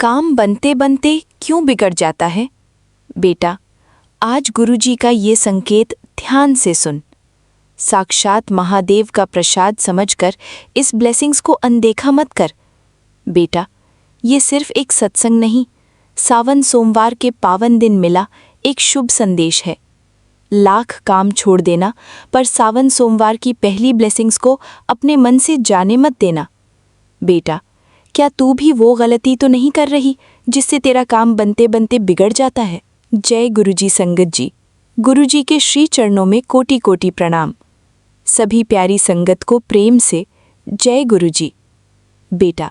काम बनते बनते क्यों बिगड़ जाता है? बेटा, आज गुरुजी का ये संकेत ध्यान से सुन। साक्षात महादेव का प्रसाद समझकर इस ब्लेसिंग्स को अनदेखा मत कर। बेटा, ये सिर्फ एक सत्संग नहीं, सावन सोमवार के पावन दिन मिला एक शुभ संदेश है। लाख काम छोड़ देना, पर सावन सोमवार की पहली ब्लेसिंग्स को अपने मन से जाने मत देना। बेटा, क्या तू भी वो गलती तो नहीं कर रही जिससे तेरा काम बनते बनते बिगड़ जाता है? जय गुरुजी संगत जी। गुरुजी के श्री चरणों में कोटि कोटि प्रणाम। सभी प्यारी संगत को प्रेम से जय गुरुजी। बेटा,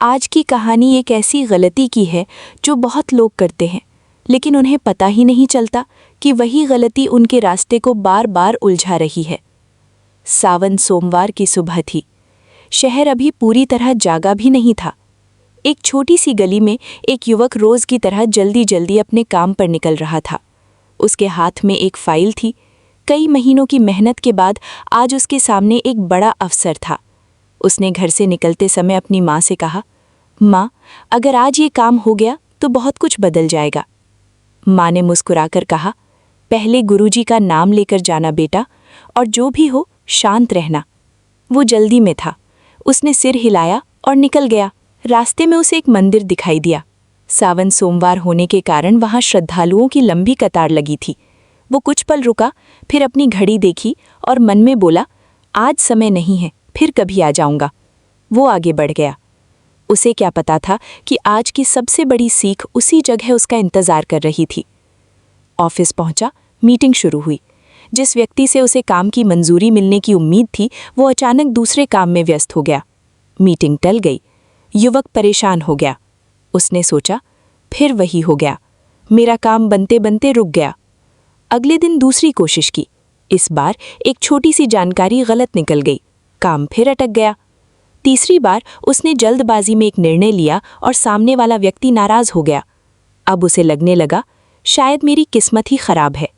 आज की कहानी एक ऐसी गलती की है जो बहुत लोग करते हैं, लेकिन उन्हें पता ही नहीं चलता कि वही गलती उनके रास्ते को बार बार उलझा रही है। सावन सोमवार की सुबह थी। शहर अभी पूरी तरह जागा भी नहीं था। एक छोटी सी गली में एक युवक रोज की तरह जल्दी जल्दी अपने काम पर निकल रहा था। उसके हाथ में एक फाइल थी। कई महीनों की मेहनत के बाद आज उसके सामने एक बड़ा अवसर था। उसने घर से निकलते समय अपनी माँ से कहा, माँ, अगर आज ये काम हो गया तो बहुत कुछ बदल जाएगा। माँ ने मुस्कुराकर कहा, पहले गुरुजी का नाम लेकर जाना बेटा, और जो भी हो शांत रहना। वो जल्दी में था। उसने सिर हिलाया और निकल गया। रास्ते में उसे एक मंदिर दिखाई दिया। सावन सोमवार होने के कारण वहां श्रद्धालुओं की लंबी कतार लगी थी। वो कुछ पल रुका, फिर अपनी घड़ी देखी और मन में बोला, आज समय नहीं है, फिर कभी आ जाऊंगा। वो आगे बढ़ गया। उसे क्या पता था कि आज की सबसे बड़ी सीख उसी जगह उसका इंतजार कर रही थी। ऑफिस पहुंचा, मीटिंग शुरू हुई। जिस व्यक्ति से उसे काम की मंजूरी मिलने की उम्मीद थी, वो अचानक दूसरे काम में व्यस्त हो गया। मीटिंग टल गई। युवक परेशान हो गया। उसने सोचा, फिर वही हो गया, मेरा काम बनते बनते रुक गया। अगले दिन दूसरी कोशिश की। इस बार एक छोटी सी जानकारी गलत निकल गई। काम फिर अटक गया। तीसरी बार उसने जल्दबाजी में एक निर्णय लिया और सामने वाला व्यक्ति नाराज हो गया। अब उसे लगने लगा, शायद मेरी किस्मत ही खराब है।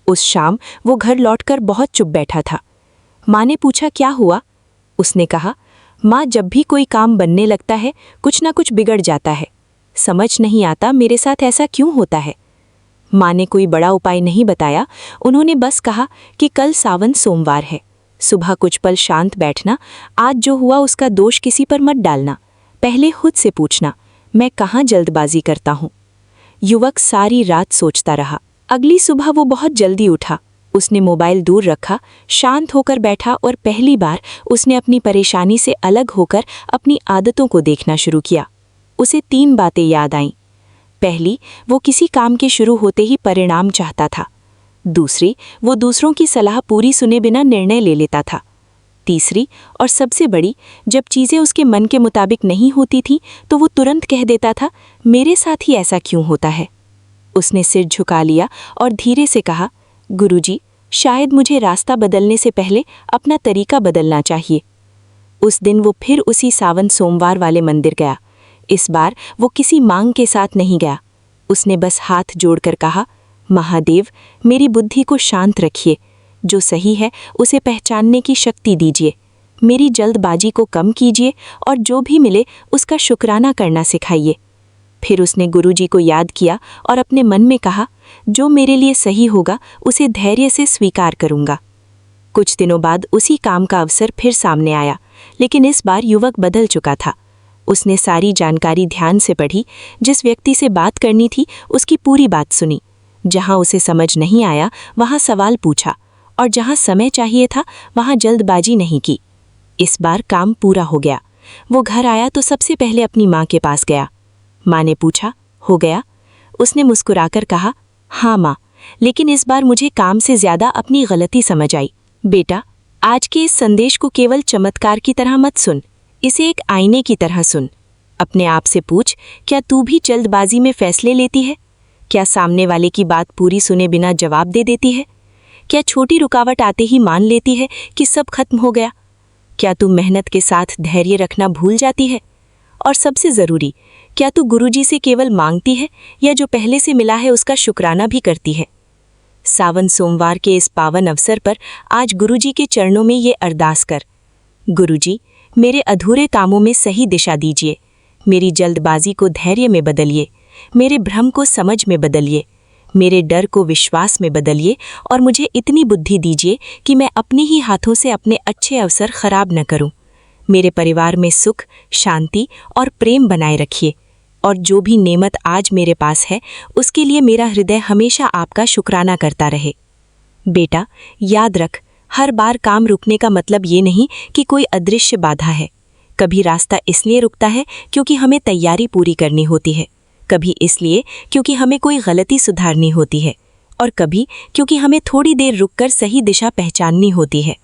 उस शाम वो घर लौटकर बहुत चुप बैठा था। माँ ने पूछा, क्या हुआ? उसने कहा, माँ, जब भी कोई काम बनने लगता है कुछ ना कुछ बिगड़ जाता है। समझ नहीं आता मेरे साथ ऐसा क्यों होता है। माँ ने कोई बड़ा उपाय नहीं बताया। उन्होंने बस कहा कि कल सावन सोमवार है, सुबह कुछ पल शांत बैठना। आज जो हुआ उसका दोष किसी पर मत डालना। पहले खुद से पूछना, मैं कहाँ जल्दबाजी करता हूँ। युवक सारी रात सोचता रहा। अगली सुबह वो बहुत जल्दी उठा। उसने मोबाइल दूर रखा, शांत होकर बैठा और पहली बार उसने अपनी परेशानी से अलग होकर अपनी आदतों को देखना शुरू किया। उसे 3 बातें याद आईं। पहली, वो किसी काम के शुरू होते ही परिणाम चाहता था। दूसरी, वो दूसरों की सलाह पूरी सुने बिना निर्णय ले लेता था। तीसरी और सबसे बड़ी, जब चीज़ें उसके मन के मुताबिक नहीं होती थीं तो वो तुरंत कह देता था, मेरे साथ ही ऐसा क्यों होता है। उसने सिर झुका लिया और धीरे से कहा, गुरुजी, शायद मुझे रास्ता बदलने से पहले अपना तरीका बदलना चाहिए। उस दिन वो फिर उसी सावन सोमवार वाले मंदिर गया। इस बार वो किसी मांग के साथ नहीं गया। उसने बस हाथ जोड़कर कहा, महादेव, मेरी बुद्धि को शांत रखिए। जो सही है उसे पहचानने की शक्ति दीजिए। मेरी जल्दबाजी को कम कीजिए और जो भी मिले उसका शुक्राना करना सिखाइए। फिर उसने गुरुजी को याद किया और अपने मन में कहा, जो मेरे लिए सही होगा उसे धैर्य से स्वीकार करूंगा। कुछ दिनों बाद उसी काम का अवसर फिर सामने आया, लेकिन इस बार युवक बदल चुका था। उसने सारी जानकारी ध्यान से पढ़ी। जिस व्यक्ति से बात करनी थी उसकी पूरी बात सुनी। जहां उसे समझ नहीं आया वहां सवाल पूछा, और जहां समय चाहिए था वहां जल्दबाजी नहीं की। इस बार काम पूरा हो गया। वो घर आया तो सबसे पहले अपनी माँ के पास गया। माँ ने पूछा, हो गया? उसने मुस्कुराकर कहा, हाँ माँ, लेकिन इस बार मुझे काम से ज़्यादा अपनी गलती समझ आई। बेटा, आज के इस संदेश को केवल चमत्कार की तरह मत सुन, इसे एक आईने की तरह सुन। अपने आप से पूछ, क्या तू भी जल्दबाजी में फैसले लेती है? क्या सामने वाले की बात पूरी सुने बिना जवाब दे देती है? क्या छोटी रुकावट आते ही मान लेती है कि सब खत्म हो गया? क्या तू मेहनत के साथ धैर्य रखना भूल जाती है? और सबसे ज़रूरी, क्या तू गुरुजी से केवल मांगती है या जो पहले से मिला है उसका शुक्राना भी करती है? सावन सोमवार के इस पावन अवसर पर आज गुरुजी के चरणों में ये अरदास कर, गुरुजी, मेरे अधूरे कामों में सही दिशा दीजिए। मेरी जल्दबाजी को धैर्य में बदलिए, मेरे भ्रम को समझ में बदलिए, मेरे डर को विश्वास में बदलिए और मुझे इतनी बुद्धि दीजिए कि मैं अपने ही हाथों से अपने अच्छे अवसर खराब न करूं। मेरे परिवार में सुख, शांति और प्रेम बनाए रखिए और जो भी नेमत आज मेरे पास है उसके लिए मेरा हृदय हमेशा आपका शुक्राना करता रहे। बेटा, याद रख, हर बार काम रुकने का मतलब ये नहीं कि कोई अदृश्य बाधा है। कभी रास्ता इसलिए रुकता है क्योंकि हमें तैयारी पूरी करनी होती है, कभी इसलिए क्योंकि हमें कोई गलती सुधारनी होती है और कभी क्योंकि हमें थोड़ी देर रुककर सही दिशा पहचाननी होती है।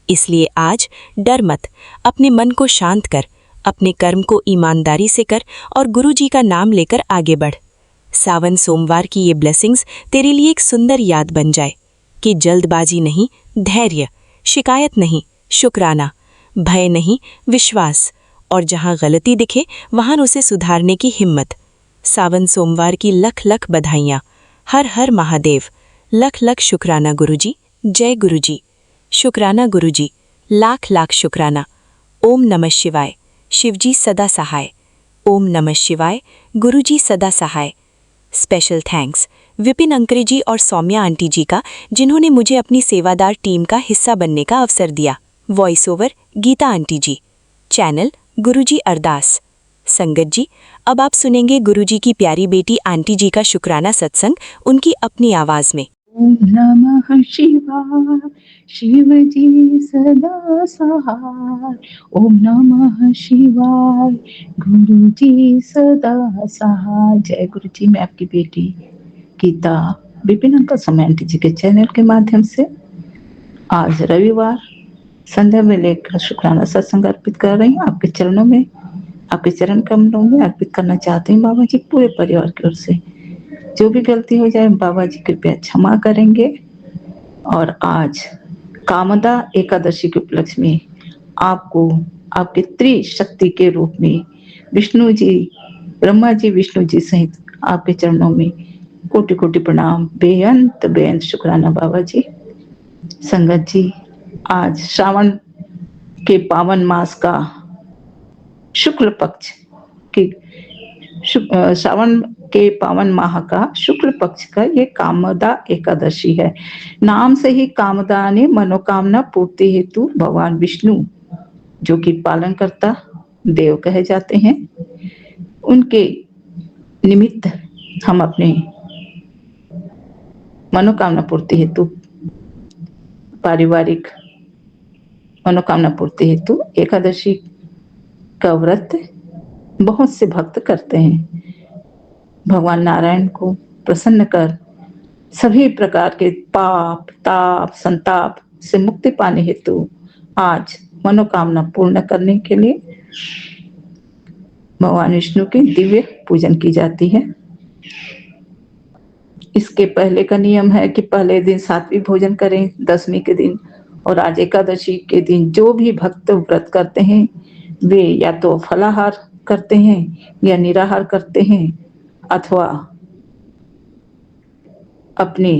इसलिए आज डर मत, अपने मन को शांत कर, अपने कर्म को ईमानदारी से कर और गुरु जी का नाम लेकर आगे बढ़। सावन सोमवार की ये ब्लेसिंग्स तेरे लिए एक सुंदर याद बन जाए कि जल्दबाजी नहीं, धैर्य, शिकायत नहीं, शुक्राना, भय नहीं, विश्वास, और जहाँ गलती दिखे वहाँ उसे सुधारने की हिम्मत। सावन सोमवार की लख लख बधाइयाँ। हर हर महादेव। लख लख शुक्राना गुरुजी। जय गुरुजी। शुक्राना गुरुजी, लाख लाख शुक्राना। ओम नमः शिवाय। शिवजी सदा सहाय। ओम नमः शिवाय। गुरुजी सदा सहाय। स्पेशल थैंक्स विपिन अंकरे जी और सौम्या आंटी जी का, जिन्होंने मुझे अपनी सेवादार टीम का हिस्सा बनने का अवसर दिया। वॉइस ओवर गीता आंटी जी। चैनल गुरुजी अरदास। संगत जी, अब आप सुनेंगे गुरुजी की प्यारी बेटी आंटी जी का शुक्राना सत्संग उनकी अपनी आवाज में। ओम नमः शिवाय। शिव जी सदा सहाय। ओम नमः शिवाय। गुरु जी सदा सहाय। जय गुरु जी। मैं आपकी बेटी गीता विपिन अंकल सौम्या आंटी जी के चैनल के माध्यम से आज रविवार संध्या में लेकर शुक्राना सत्संग अर्पित कर रही हूँ। आपके चरणों में, आपके चरण कमलों में अर्पित करना चाहती हूँ बाबा जी। पूरे परिवार की ओर से जो भी गलती हो जाए बाबा जी कृपया क्षमा करेंगे। और आज कामदा एकादशी के उपलक्ष्य में आपको आपके त्रिशक्ति के रूप में विष्णु जी, ब्रह्मा जी, विष्णु जी सहित आपके चरणों में कोटि कोटि प्रणाम, बेअंत बेअंत शुक्राना बाबा जी। संगत जी, आज श्रावण के पावन मास का शुक्ल पक्ष के श्रावण के पावन माह का शुक्ल पक्ष का ये कामदा एकादशी है। नाम से ही कामदा ने मनोकामना पूर्ति हेतु भगवान विष्णु, जो कि पालन करता देव कहे जाते हैं, उनके निमित्त हम अपने मनोकामना पूर्ति हेतु, पारिवारिक मनोकामना पूर्ति हेतु एकादशी का व्रत बहुत से भक्त करते हैं। भगवान नारायण को प्रसन्न कर सभी प्रकार के पाप, ताप, संताप से मुक्ति पाने हेतु आज मनोकामना पूर्ण करने के लिए भगवान विष्णु के दिव्य पूजन की जाती है। इसके पहले का नियम है कि पहले दिन सात्विक भोजन करें, दशमी के दिन, और आज एकादशी के दिन जो भी भक्त व्रत करते हैं वे या तो फलाहार करते हैं या निराहार करते हैं, अथवा अपने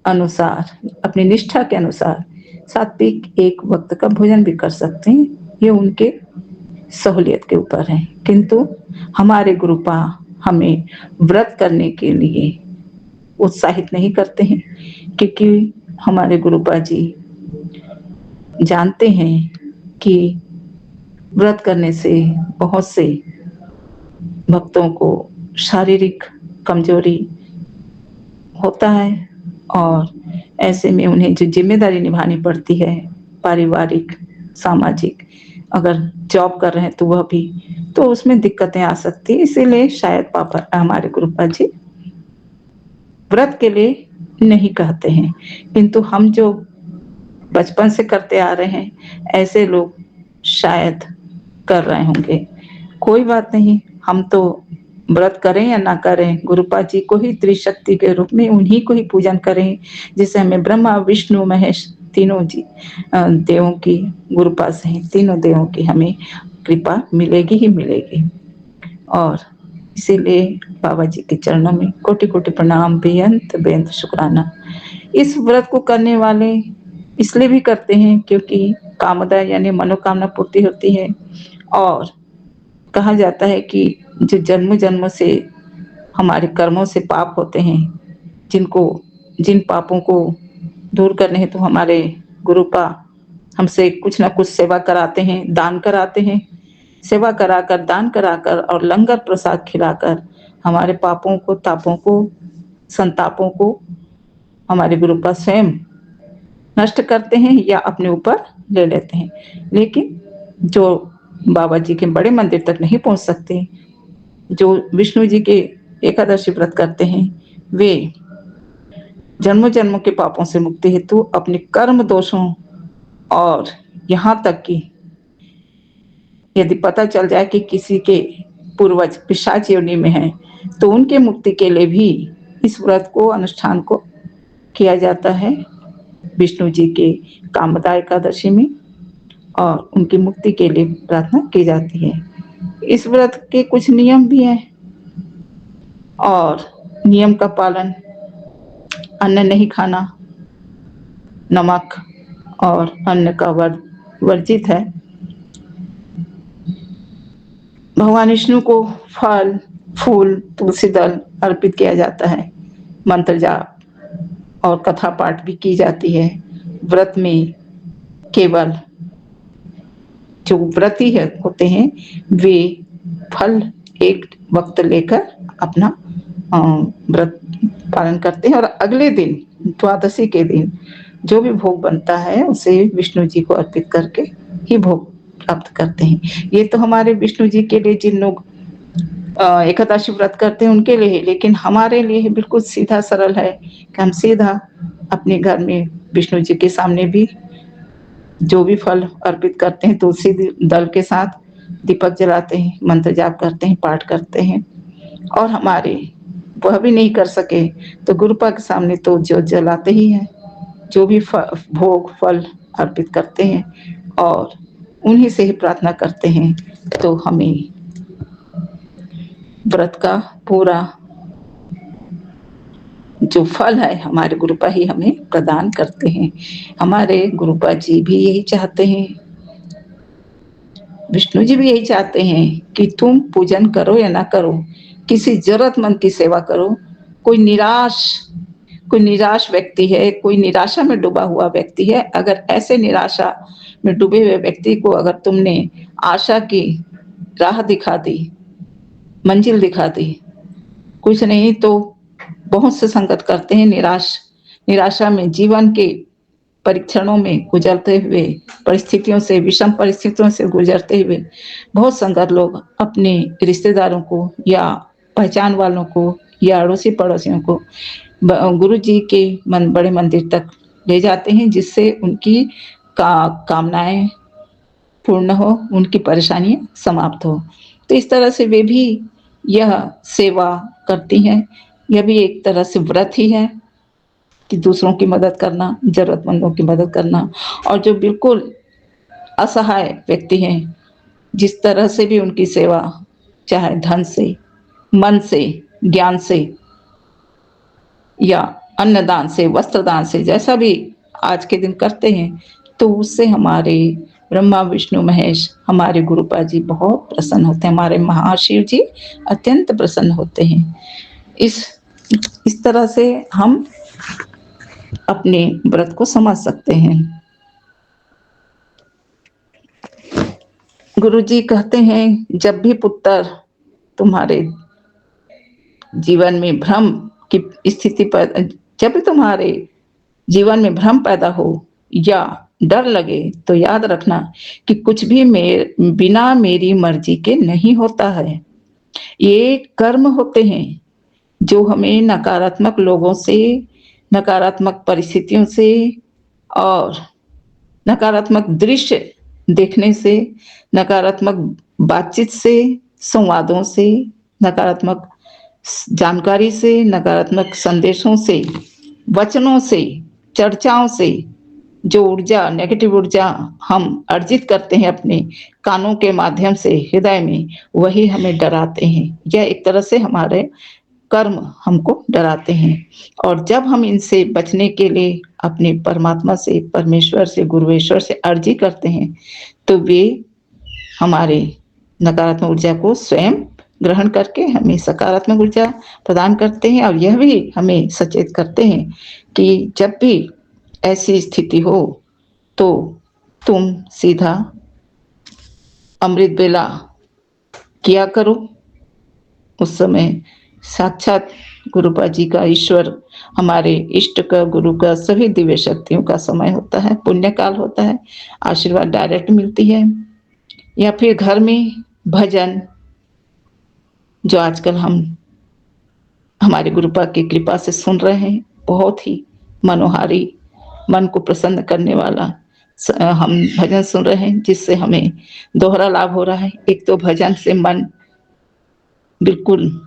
अनुसार, अपनी निष्ठा के अनुसार सात्विक एक वक्त का भोजन भी कर सकते हैं। ये उनके सहूलियत के ऊपर है। किंतु हमारे गुरुपा हमें व्रत करने के लिए उत्साहित नहीं करते हैं, क्योंकि हमारे गुरुपा जी जानते हैं कि व्रत करने से बहुत से भक्तों को शारीरिक कमजोरी होता है और ऐसे में उन्हें जो जिम्मेदारी निभानी पड़ती है, पारिवारिक, सामाजिक, अगर जॉब कर रहे हैं तो वह भी, तो उसमें दिक्कतें आ सकती है। इसीलिए शायद पापा हमारे गुरुपा जी व्रत के लिए नहीं कहते हैं। किंतु हम जो बचपन से करते आ रहे हैं ऐसे लोग शायद कर रहे होंगे। कोई बात नहीं, हम तो व्रत करें या ना करें, गुरुपा जी को ही त्रिशक्ति के रूप में उन्हीं को ही पूजन करें, जिससे हमें ब्रह्मा, विष्णु, महेश तीनों जी देवों की, गुरुपा से तीनों देवों की हमें कृपा मिलेगी ही मिलेगी। और इसीलिए बाबा जी के चरणों में कोटि कोटि प्रणाम, बेअंत बेअंत शुक्राना। इस व्रत को करने वाले इसलिए भी करते हैं क्योंकि कामदा यानी मनोकामना पूर्ति होती है और कहा जाता है कि जो जन्म जन्म से हमारे कर्मों से पाप होते हैं, जिन पापों को दूर करने हैं, तो हमारे गुरुपा हमसे कुछ ना कुछ सेवा कराते हैं, दान कराते हैं। सेवा कराकर, दान कराकर और लंगर प्रसाद खिलाकर हमारे पापों को, तापों को, संतापों को हमारे गुरुपा स्वयं नष्ट करते हैं या अपने ऊपर ले लेते हैं। लेकिन जो बाबा जी के बड़े मंदिर तक नहीं पहुंच सकते, जो विष्णु जी के एकादशी व्रत करते हैं, वे जन्मों जन्मों के पापों से मुक्ति हेतु अपने कर्म दोषों और यहाँ तक कि यदि पता चल जाए कि किसी के पूर्वज पिशाच योनि में हैं, तो उनके मुक्ति के लिए भी इस व्रत को, अनुष्ठान को किया जाता है विष्णु जी के कामदा एकादशी में, और उनकी मुक्ति के लिए प्रार्थना की जाती है। इस व्रत के कुछ नियम भी हैं, और नियम का पालन, अन्न नहीं खाना, नमक और अन्न का वर्जित है। भगवान विष्णु को फल, फूल, तुलसी दल अर्पित किया जाता है। मंत्र जाप और कथा पाठ भी की जाती है। व्रत में केवल जो व्रती होते हैं, वे फल एक वक्त लेकर अपना व्रत पालन करते हैं, और अगले दिन द्वादशी के दिन जो भी भोग बनता है उसे विष्णु जी को अर्पित करके ही भोग प्राप्त करते हैं। ये तो हमारे विष्णु जी के लिए, जिन लोग एकादशी व्रत करते हैं उनके लिए, लेकिन हमारे लिए बिल्कुल सीधा सरल है कि हम सीधा अपने घर में विष्णु जी के सामने भी जो भी फल अर्पित करते हैं, तुलसी दल के साथ दीपक जलाते हैं, मंत्र जाप करते हैं, पाठ करते हैं। और हमारे वह भी नहीं कर सके तो गुरुपा के सामने तो ज्योत जलाते ही हैं, जो भी भोग फल अर्पित करते हैं और उन्हीं से ही प्रार्थना करते हैं। तो हमें व्रत का पूरा जो फल है हमारे गुरुपा ही हमें प्रदान करते हैं। हमारे गुरुपा जी भी यही चाहते हैं, विष्णु जी भी यही चाहते हैं कि तुम पूजन करो या ना करो, किसी जरूरतमंद की सेवा करो। कोई निराश व्यक्ति है, कोई निराशा में डूबा हुआ व्यक्ति है, अगर ऐसे निराशा में डूबे हुए व्यक्ति को अगर तुमने आशा की राह दिखा दी, मंजिल दिखा दी, कुछ नहीं तो बहुत से संगत करते हैं, निराशा में, जीवन के परीक्षणों में गुजरते हुए, परिस्थितियों से, विषम परिस्थितियों से गुजरते हुए बहुत संगत लोग अपने रिश्तेदारों को या पहचान वालों को या अड़ोसी पड़ोसियों को गुरु जी के बड़े मंदिर तक ले जाते हैं, जिससे उनकी कामनाएं पूर्ण हो, उनकी परेशानियां समाप्त हो। तो इस तरह से वे भी यह सेवा करती हैं। यह भी एक तरह से व्रत ही है कि दूसरों की मदद करना, जरूरतमंदों की मदद करना। और जो बिल्कुल असहाय व्यक्ति हैं, जिस तरह से भी उनकी सेवा, चाहे धन से, मन से, ज्ञान से या अन्नदान से, वस्त्रदान से, जैसा भी आज के दिन करते हैं, तो उससे हमारे ब्रह्मा विष्णु महेश, हमारे गुरुपा जी बहुत प्रसन्न होते हैं, हमारे महाशिव जी अत्यंत प्रसन्न होते हैं। इस तरह से हम अपने व्रत को समझ सकते हैं। गुरु जी कहते हैं, जब भी पुत्र तुम्हारे जीवन में भ्रम की स्थिति पर, जब भी तुम्हारे जीवन में भ्रम पैदा हो या डर लगे, तो याद रखना कि कुछ भी बिना मेरी मर्जी के नहीं होता है। ये कर्म होते हैं जो हमें नकारात्मक लोगों से, नकारात्मक परिस्थितियों से और नकारात्मक दृश्य देखने से, नकारात्मक बातचीत से, संवादों से, नकारात्मक जानकारी से, नकारात्मक संदेशों से, वचनों से, चर्चाओं से, जो ऊर्जा, नेगेटिव ऊर्जा हम अर्जित करते हैं अपने कानों के माध्यम से हृदय में, वही हमें डराते हैं। यह एक तरह से हमारे कर्म हमको डराते हैं। और जब हम इनसे बचने के लिए अपने परमात्मा से, परमेश्वर से, गुरुवेश्वर से अर्जी करते हैं, तो वे हमारे नकारात्मक ऊर्जा को स्वयं ग्रहण करके हमें सकारात्मक ऊर्जा प्रदान करते हैं और यह भी हमें सचेत करते हैं कि जब भी ऐसी स्थिति हो तो तुम सीधा अमृत बेला किया करो। उस समय साक्षात गुरुपा जी का, ईश्वर, हमारे इष्ट का, गुरु का, सभी दिव्य शक्तियों का समय होता है, पुण्य काल होता है, आशीर्वाद डायरेक्ट मिलती है। या फिर घर में भजन, जो आजकल हम हमारे गुरुपा की कृपा से सुन रहे हैं, बहुत ही मनोहारी, मन को प्रसन्न करने वाला हम भजन सुन रहे हैं, जिससे हमें दोहरा लाभ हो रहा है। एक तो भजन से मन बिल्कुल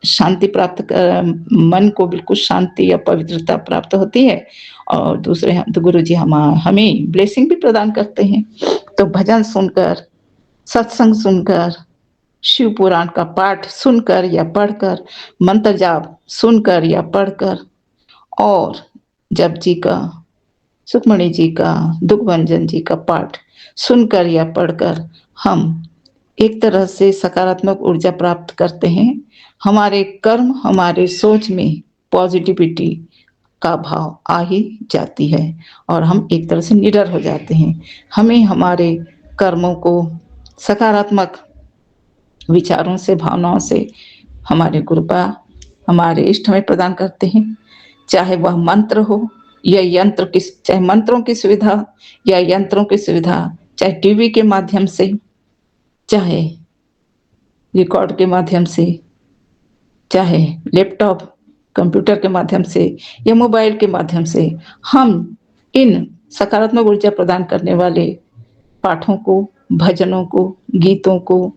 शांति प्राप्त कर, मन को बिल्कुल शांति या पवित्रता प्राप्त होती है, और दूसरे हम तो गुरु जी हमें ब्लेसिंग भी प्रदान करते हैं। तो भजन सुनकर, सत्संग सुनकर, शिव पुराण का पाठ सुनकर या पढ़कर, मंत्र जाप सुनकर या पढ़कर, और जप जी का, सुखमणि जी का, दुखभंजन जी का पाठ सुनकर या पढ़कर हम एक तरह से सकारात्मक ऊर्जा प्राप्त करते हैं। हमारे कर्म, हमारे सोच में पॉजिटिविटी का भाव आ ही जाती है और हम एक तरह से निडर हो जाते हैं। हमें हमारे कर्मों को सकारात्मक विचारों से, भावनाओं से हमारे गुरुपा, हमारे इष्ट हमें प्रदान करते हैं। चाहे वह मंत्र हो या यंत्र की, चाहे मंत्रों की सुविधा या यंत्रों की सुविधा, चाहे टीवी के माध्यम से, चाहे रिकॉर्ड के माध्यम से, चाहे लैपटॉप कंप्यूटर के माध्यम से या मोबाइल के माध्यम से, हम इन सकारात्मक ऊर्जा प्रदान करने वाले पाठों को, भजनों को, गीतों को,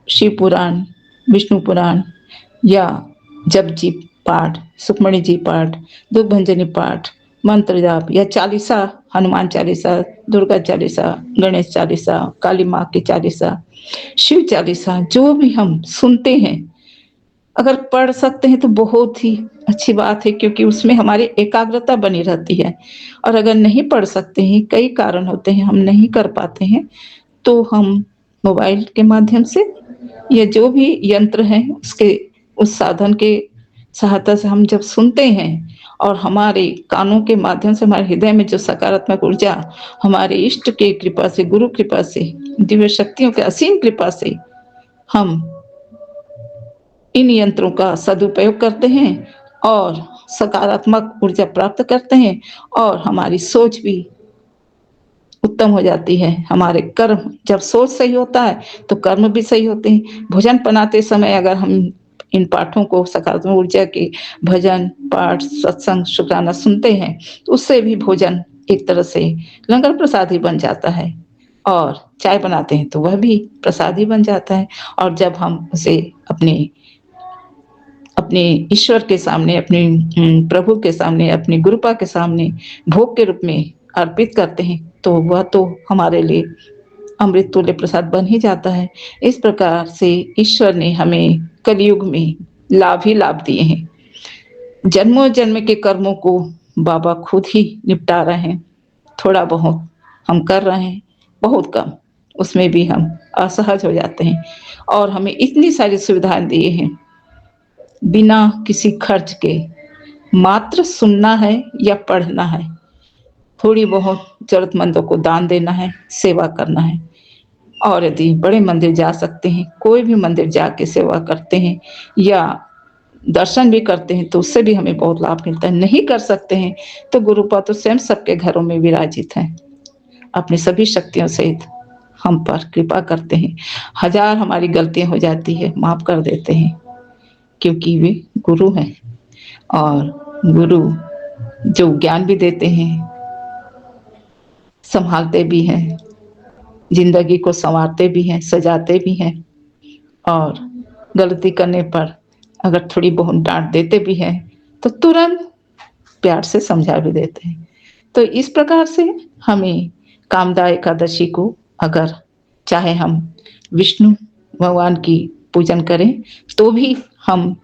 शिव पुराण, विष्णु पुराण या जप जी पाठ, सुखमणि जी पाठ, दुखभंजनी पाठ, मंत्र जाप या चालीसा, हनुमान चालीसा, दुर्गा चालीसा, गणेश चालीसा, काली माँ की चालीसा, शिव चालीसा, जो भी हम सुनते हैं, अगर पढ़ सकते हैं तो बहुत ही अच्छी बात है, क्योंकि उसमें हमारी एकाग्रता बनी रहती है। और अगर नहीं पढ़ सकते हैं, कई कारण होते हैं, हम नहीं कर पाते हैं, तो हम मोबाइल के माध्यम से या जो भी यंत्र है उसके, उस साधन के सहायता से हम जब सुनते हैं और हमारे कानों के माध्यम से हमारे हृदय में जो सकारात्मक ऊर्जा हमारे इष्ट के कृपा से, गुरु कृपा से, दिव्य शक्तियों के असीम कृपा से हम इन यंत्रों का सदुपयोग करते हैं और सकारात्मक ऊर्जा प्राप्त करते हैं, और हमारी सोच भी उत्तम हो जाती है। हमारे कर्म, जब सोच सही होता है तो कर्म भी सही होते हैं। भोजन बनाते समय अगर हम इन पाठों को, सकारात्मक ऊर्जा के भजन, पाठ, सत्संग, शुक्राना सुनते हैं, तो उससे भी भोजन एक तरह से लंगर प्रसाद ही बन जाता है, और चाय बनाते हैं तो वह भी प्रसाद ही बन जाता है। और जब हम उसे अपने अपने ईश्वर के सामने, अपने प्रभु के सामने, अपने गुरुपा के सामने भोग के रूप में अर्पित करते हैं, तो वह तो हमारे लिए अमृत तुल्य प्रसाद बन ही जाता है। इस प्रकार से ईश्वर ने हमें कलयुग में लाभ ही लाभ दिए हैं। जन्मों जन्म के कर्मों को बाबा खुद ही निपटा रहे हैं। थोड़ा बहुत हम कर रहे हैं, बहुत कम, उसमें भी हम असहज हो जाते हैं, और हमें इतनी सारी सुविधाएं दिए हैं बिना किसी खर्च के। मात्र सुनना है या पढ़ना है, थोड़ी बहुत जरूरतमंदों को दान देना है, सेवा करना है। और यदि बड़े मंदिर जा सकते हैं, कोई भी मंदिर जाके सेवा करते हैं या दर्शन भी करते हैं, तो उससे भी हमें बहुत लाभ मिलता है। नहीं कर सकते हैं तो गुरुपा तो स्वयं सबके घरों में विराजित हैं, अपनी सभी शक्तियों सहित हम पर कृपा करते हैं। हजार हमारी गलतियां हो जाती है, माफ कर देते हैं, क्योंकि वे गुरु हैं, और गुरु जो ज्ञान भी देते हैं, संभालते भी हैं, जिंदगी को संवारते भी हैं, सजाते भी हैं, और गलती करने पर अगर थोड़ी बहुत डांट देते भी हैं तो तुरंत प्यार से समझा भी देते हैं। तो इस प्रकार से हमें कामदा एकादशी को, अगर चाहे हम विष्णु भगवान की पूजन करें, तो भी हम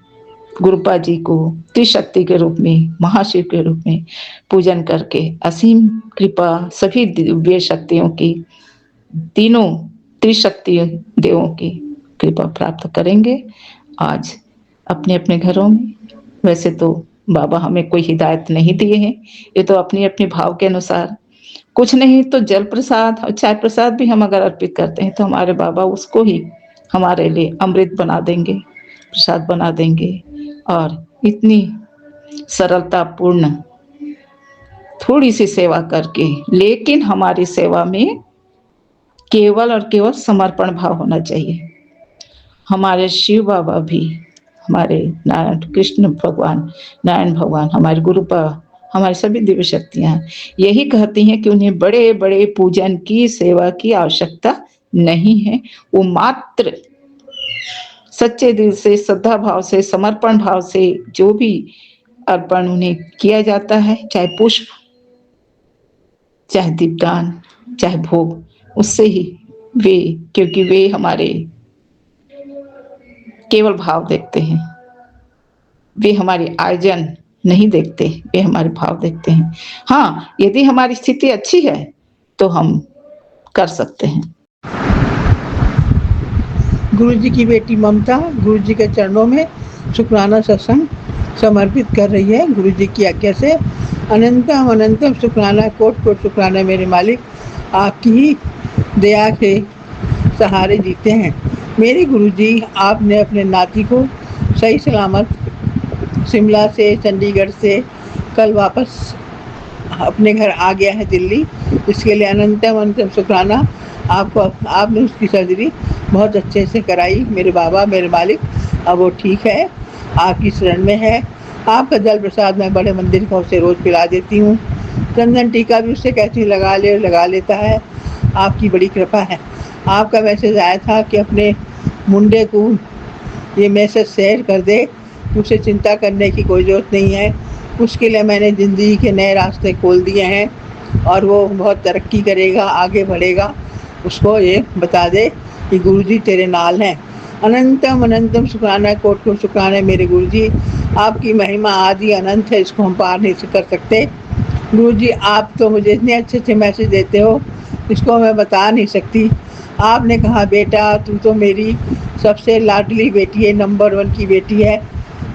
गुरुपा जी को त्रिशक्ति के रूप में, महाशिव के रूप में पूजन करके असीम कृपा, सभी दिव्य शक्तियों की, तीनों त्रिशक्ति देवों की कृपा प्राप्त करेंगे। आज अपने अपने घरों में, वैसे तो बाबा हमें कोई हिदायत नहीं दिए हैं, ये तो अपनी अपने भाव के अनुसार, कुछ नहीं तो जल प्रसाद और चाय प्रसाद भी हम अगर अर्पित करते हैं तो हमारे बाबा उसको ही हमारे लिए अमृत बना देंगे, प्रसाद बना देंगे। और इतनी सरलता पूर्ण थोड़ी सी सेवा करके, लेकिन हमारी सेवा में केवल और केवल समर्पण भाव होना चाहिए। हमारे शिव बाबा भी, हमारे नारायण कृष्ण भगवान, नारायण भगवान, हमारे गुरु बाबा, हमारी सभी दिव्य शक्तियां यही कहती हैं कि उन्हें बड़े बड़े पूजन की सेवा की आवश्यकता नहीं है। वो मात्र सच्चे दिल से, श्रद्धा भाव से, समर्पण भाव से जो भी अर्पण उन्हें किया जाता है, चाहे पुष्प, चाहे दीपदान, चाहे भोग, उससे ही वे, क्योंकि वे हमारे केवल भाव देखते हैं, वे हमारे आयोजन नहीं देखते, वे हमारे भाव देखते हैं। हाँ, यदि हमारी स्थिति अच्छी है तो हम कर सकते हैं। गुरु जी की बेटी ममता गुरु जी के चरणों में शुक्राना सत्संग समर्पित कर रही है। गुरु जी की आज्ञा से अनंतम अनंतम शुक्राना, कोट कोट शुक्राना मेरे मालिक, आपकी ही दया के सहारे जीते हैं। मेरे गुरु जी, आपने अपने नाती को सही सलामत शिमला से, चंडीगढ़ से कल वापस अपने घर आ गया है दिल्ली। इसके लिए अनंतम अनंतम शुक्राना। आपको, आपने उसकी सर्जरी बहुत अच्छे से कराई मेरे बाबा, मेरे मालिक। अब वो ठीक है, आपकी शरण में है। आपका जल प्रसाद मैं बड़े मंदिर का उसे रोज़ पिला देती हूँ। चंदन टीका भी उससे कहती लगा लेता है। आपकी बड़ी कृपा है। आपका मैसेज आया था कि अपने मुंडे को ये मैसेज शेयर कर दे, उसे चिंता करने की कोई ज़रूरत नहीं है। उसके लिए मैंने ज़िंदगी के नए रास्ते खोल दिए हैं और वो बहुत तरक्की करेगा, आगे बढ़ेगा। उसको ये बता दे कि गुरुजी तेरे नाल हैं। अनंतम अनंतम शुक्राना, कोट कोट शुक्राना मेरे गुरुजी। आपकी महिमा आदि अनंत है, इसको हम पार नहीं कर सकते। गुरुजी, आप तो मुझे इतने अच्छे अच्छे मैसेज देते हो, इसको मैं बता नहीं सकती। आपने कहा बेटा, तू तो मेरी सबसे लाडली बेटी है, नंबर 1 की बेटी है।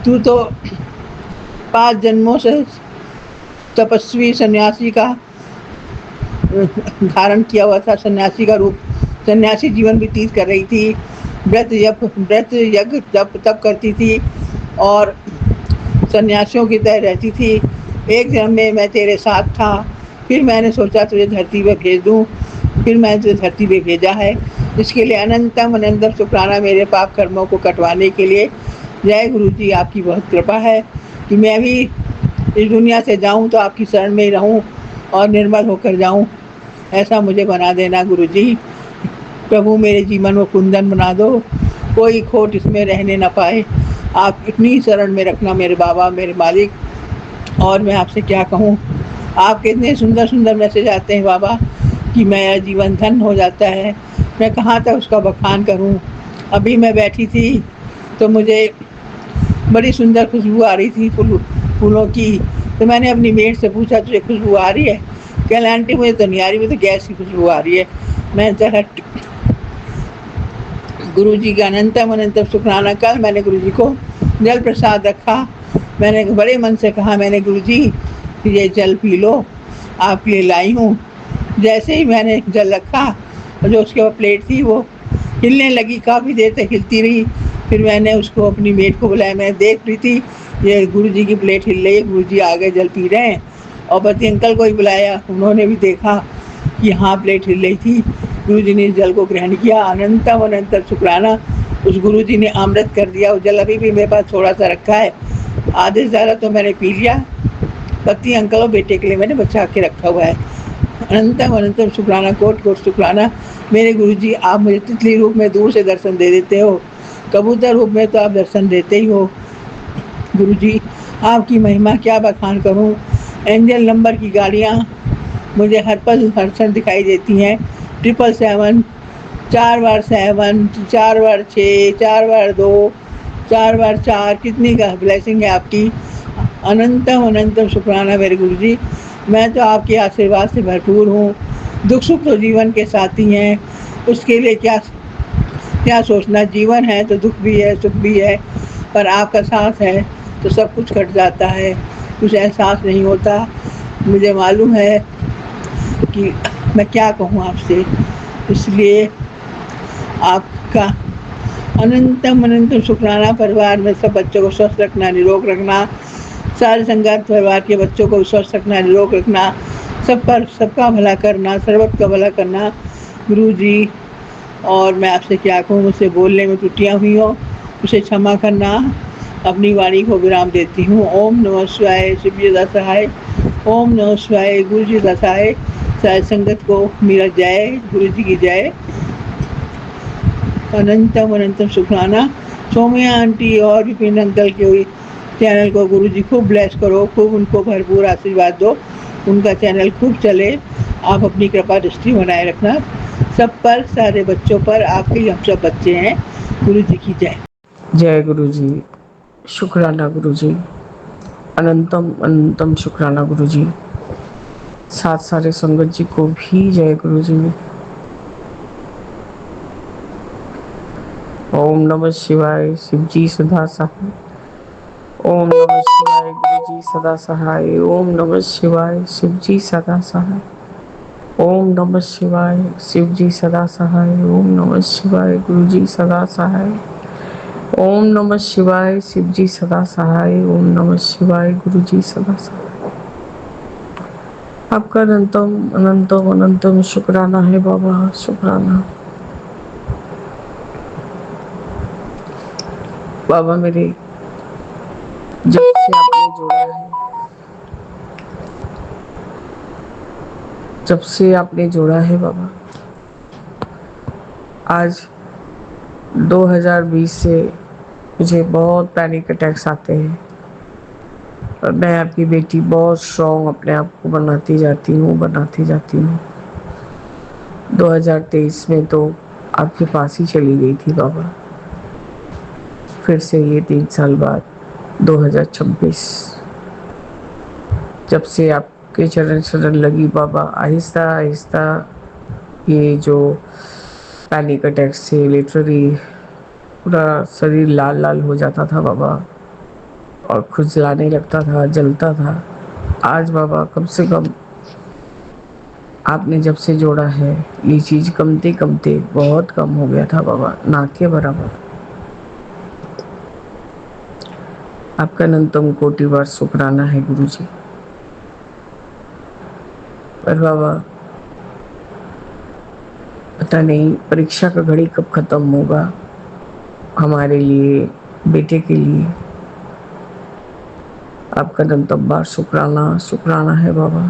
तू तो 5 जन्मों से तपस्वी सन्यासी का धारण किया हुआ था, सन्यासी का रूप, सन्यासी जीवन व्यतीत कर रही थी। व्रत यज्ञ जप तप करती थी और सन्यासियों की तरह रहती थी। एक जन्म में मैं तेरे साथ था, फिर मैंने सोचा तुझे धरती पे भेज दूँ, फिर मैंने तुझे धरती पे भेजा है। इसके लिए अनंतम अनंतम शुक्राना मेरे पाप कर्मों को कटवाने के लिए। जय गुरु जी, आपकी बहुत कृपा है कि मैं भी इस दुनिया से जाऊं तो आपकी शरण में ही रहूं और निर्मल होकर जाऊं। ऐसा मुझे बना देना गुरु जी। प्रभु, मेरे जीवन को कुंदन बना दो, कोई खोट इसमें रहने ना पाए। आप इतनी शरण में रखना मेरे बाबा, मेरे मालिक। और मैं आपसे क्या कहूँ, आपके इतने सुंदर सुंदर मैसेज आते हैं बाबा कि मेरा जीवन धन्य हो जाता है। मैं कहाँ तक उसका बखान करूँ। अभी मैं बैठी थी तो मुझे बड़ी सुंदर खुशबू आ रही थी फूलों की। तो मैंने अपनी मेड से पूछा, तुझे खुशबू आ रही है? कह आंटी मुझे तो नहीं आ रही, मुझे तो गैस की खुशबू आ रही है। मैं जरा गुरु जी का अनंतम अनंतम शुक्राना। कल मैंने गुरु जी को जल प्रसाद रखा। मैंने बड़े मन से कहा, मैंने गुरु जी ये जल पी लो, आपके लिए लाई हूँ। जैसे ही मैंने जल रखा, जो उसके ऊपर प्लेट थी वो हिलने लगी, काफ़ी देर तक हिलती रही। फिर मैंने उसको, अपनी मेट को बुलाया। मैं देख रही थी ये गुरु जी की प्लेट हिल रही है, गुरु जी आगे जल पी रहे हैं। और पति अंकल को ही बुलाया, उन्होंने भी देखा कि हाँ प्लेट हिल रही थी। गुरु जी ने जल को ग्रहण किया। अनंतम अनंतम शुक्राना। उस गुरु जी ने अमृत कर दिया। वो जल अभी भी मेरे पास थोड़ा सा रखा है, आधे से ज़्यादा तो मैंने पी लिया। पति अंकल और बेटे के लिए मैंने बचा के रखा हुआ है। अनंतम अनंतम शुक्राना, कोट कोट शुक्राना मेरे गुरुजी। आप मुझे तितली रूप में दूर से दर्शन दे देते हो, कबूतर रूप में तो आप दर्शन देते ही हो। गुरुजी, आपकी महिमा क्या बखान करूं। एंजल नंबर की गाड़ियां मुझे हर पल हर क्षण दिखाई देती हैं। 777, 4 बार 7, 4 बार 6, 4 बार 2, 4 बार 4, कितनी का ब्लेसिंग है आपकी। अनंतम अनंतम शुक्राना मेरे गुरुजी। मैं तो आपके आशीर्वाद से भरपूर हूँ। दुख सुख तो जीवन के साथी हैं, उसके लिए क्या क्या सोचना। जीवन है तो दुख भी है, सुख भी है, पर आपका साथ है तो सब कुछ कट जाता है, कुछ एहसास नहीं होता। मुझे मालूम है कि मैं क्या कहूँ आपसे, इसलिए आपका अनंतम अनंतम शुक्राना। परिवार में सब बच्चों को स्वस्थ रखना, निरोग रखना, सारे संगात परिवार के बच्चों को स्वस्थ रखना, निरोग रखना, सब पर सबका भला करना, सर्वत्र का भला करना गुरु जी। और मैं आपसे क्या कहूँ, मुझसे बोलने में त्रुटियाँ हुई हो उसे क्षमा करना। अपनी वाणी को विराम देती हूँ। ओम नमः शिवाय। शिव जी दा सहाय। ओम नमः शिवाय। गुरु जी दा सहाय। सारी संगत को मेरा जय, गुरु जी की जय। अनंतम अनंतम शुक्राना। सौम्या आंटी और विपिन अंकल के चैनल को गुरु जी खूब ब्लेस करो, खूब उनको भरपूर आशीर्वाद दो, उनका चैनल खूब चले। आप अपनी कृपा दृष्टि बनाए रखना सब पर, सारे बच्चों पर। आपके हम सब बच्चे हैं। गुरु जी की जय। जय गुरु जी। शुक्राना गुरु जी। अनंतम अनंतम शुक्राना गुरु जी। साथ सारे संगत जी को भी जय गुरु जी। ओम नमः शिवाय। शिव जी सदा सहाय। ओम नमः शिवाय। गुरु जी सदा सहाय। ओम नमः शिवाय। शिव जी सदा सहाय। ओम नमः शिवाय। शिव जी सदा सहाय। ओम नमः शिवाय। गुरु जी सदा सहाय। ओम नमः शिवाय। शिव जी सदा सहाय। ओम नमः शिवाय। गुरु जी सदा सहाय। आपका अनंतम अनंतम अनंतम शुक्राना है बाबा, शुक्राना। बाबा मेरे जब से आपने जोड़ा है, जब से आपने जोड़ा है बाबा, आज 2020 से मुझे बहुत पैनिक अटैक्स आते हैं और मैं आपकी बेटी बहुत स्ट्रॉन्ग अपने आप को बनाती जाती हूँ। 2023 में तो आपके पास ही चली गई थी बाबा, फिर से ये 3 साल बाद 2026 जब से आपके चरण शरण लगी बाबा, आहिस्ता आहिस्ता ये जो पैनिक अटैक से लिटरली पूरा शरीर लाल लाल हो जाता था बाबा और खुजलाने लगता था, जलता था। आज बाबा कम से कम आपने जब से जोड़ा है ये चीज कमते कमते बहुत कम हो गया था बाबा, ना के बराबर। आपका अनंतम कोटि बार शुक्राना है गुरु जी। पर बाबा पता नहीं परीक्षा का घड़ी कब खत्म होगा हमारे लिए, बेटे के लिए। आपका अनंतम बार शुक्राना शुक्राना है बाबा।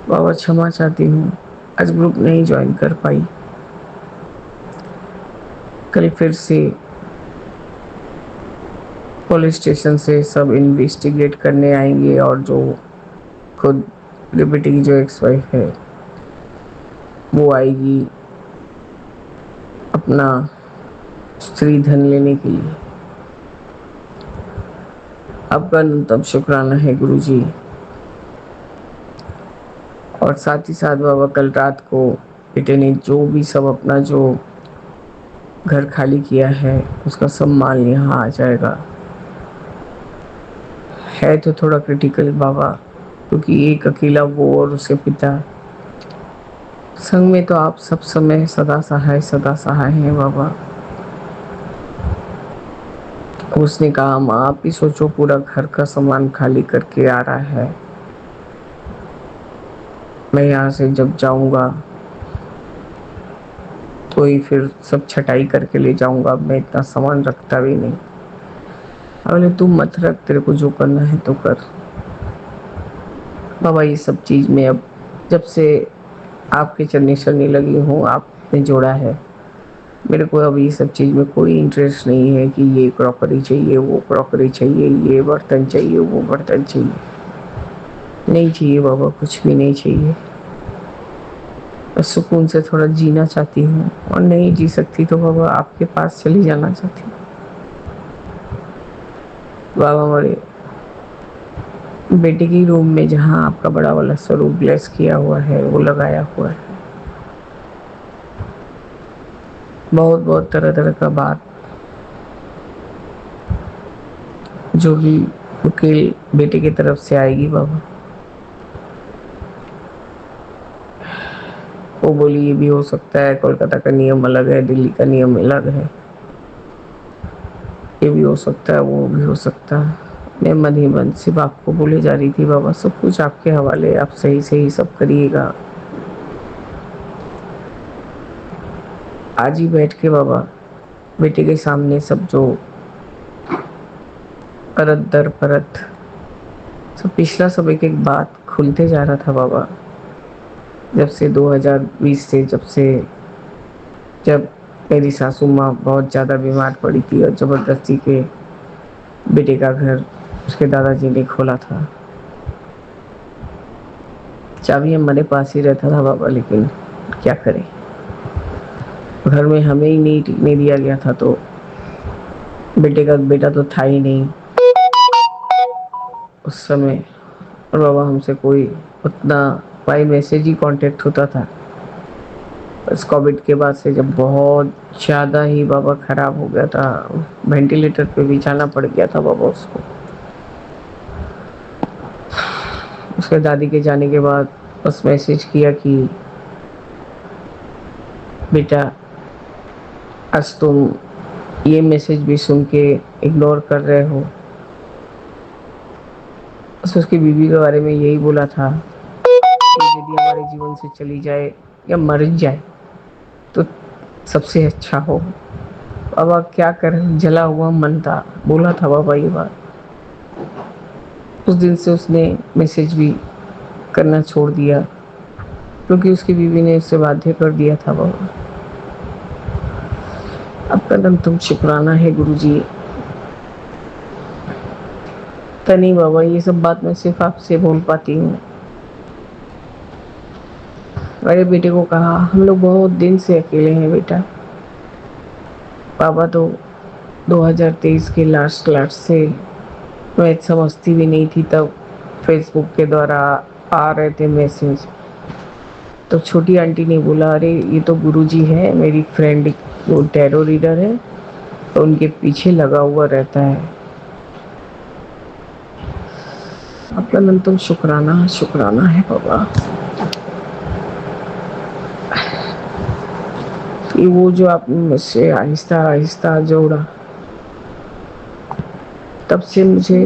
बाबा क्षमा चाहती हूँ, आज ग्रुप नहीं ज्वाइन कर पाई। कल फिर से पुलिस स्टेशन से सब इन्वेस्टिगेट करने आएंगे और जो खुद लिबर्टी की जो एक्स वाइफ है वो आएगी अपना स्त्री धन लेने के लिए। आपका न्यूनतम शुक्राना है गुरु जी। और साथ ही साथ बाबा कल रात को बेटे ने जो भी सब अपना जो घर खाली किया है उसका सब माल यहाँ आ जाएगा। है तो थोड़ा क्रिटिकल बाबा, क्योंकि एक अकेला वो और उसके पिता, संग में तो आप सब समय सदा सहाय हैं बाबा। उसने कहा माँ आप ही सोचो, पूरा घर का सामान खाली करके आ रहा है, मैं यहाँ से जब जाऊंगा तो ही फिर सब छटाई करके ले जाऊंगा, मैं इतना सामान रखता भी नहीं। बोले तू मत रख, तेरे को जो करना है तो कर। बाबा ये सब चीज में अब जब से आपके चलने चलने लगी हूँ, आपने जोड़ा है, मेरे को अब ये सब चीज में कोई इंटरेस्ट नहीं है कि ये क्रॉकरी चाहिए, वो क्रॉकरी चाहिए, ये बर्तन चाहिए, वो बर्तन चाहिए। नहीं चाहिए बाबा, कुछ भी नहीं चाहिए। बस सुकून से थोड़ा जीना चाहती हूँ, और नहीं जी सकती तो बाबा आपके पास चली जाना चाहती हूँ। बाबा हमारे बेटे की रूम में जहाँ आपका बड़ा वाला स्वरूप ब्लेस किया हुआ है वो लगाया हुआ है, बहुत बहुत तरह तरह का बात, जो भी वकील बेटे की तरफ से आएगी बाबा, वो बोली ये भी हो सकता है, कोलकाता का नियम अलग है, दिल्ली का नियम अलग है, ये भी हो सकता है, वो भी हो सकता है। मैं मन ही मन सिर्फ आपको बोले जा रही थी बाबा, सब कुछ आपके हवाले, आप सही सही सब करिएगा। आज ही बैठ के बाबा बेटे के सामने सब जो परत दर परत सब पिछला सब एक एक बात खुलते जा रहा था बाबा। जब से 2020 से जब मेरी सासू माँ बहुत ज़्यादा बीमार पड़ी थी और ज़बरदस्ती के बेटे का घर उसके दादाजी ने खोला था। चाबी हमारे पास ही रहता था बाबा, लेकिन क्या करें, घर में हमें ही नहीं टिकने दिया गया था, तो बेटा तो था ही नहीं उस समय। और बाबा हमसे कोई उतना बाई मैसेज ही कांटेक्ट होता था। बस कोविड के बाद से जब बहुत ज़्यादा ही बाबा ख़राब हो गया था, वेंटिलेटर पे भी जाना पड़ गया था बाबा उसको। उसके दादी के जाने के बाद बस मैसेज किया कि बेटा आज तुम ये मैसेज भी सुन के इग्नोर कर रहे हो। बस उसकी बीवी के बारे में यही बोला था कि यदि हमारे जीवन से चली जाए या मर जाए तो सबसे अच्छा हो। बाबा क्या करें, जला हुआ मन था, बोला था बाबा ये बात। उस दिन से उसने मैसेज भी करना छोड़ दिया, क्योंकि उसकी बीवी ने उससे बाध्य कर दिया था बाबा। आपका दम तुम शुक्राना है गुरुजी। तो नहीं बाबा, ये सब बात मैं सिर्फ आपसे बोल पाती हूँ। मेरे बेटे को कहा हम लोग बहुत दिन से अकेले हैं बेटा। बाबा तो 2023 के लास्ट से मैं समझती भी नहीं थी, तब फेसबुक के द्वारा आ रहे थे मैसेज। तो छोटी आंटी ने बोला अरे ये तो गुरुजी है, मेरी फ्रेंड वो टैरो रीडर है, तो उनके पीछे लगा हुआ रहता है। आपका अनंतम शुक्राना है बाबा। ये वो जो आपने मुझसे आहिस्ता आहिस्ता जोड़ा, तब से मुझे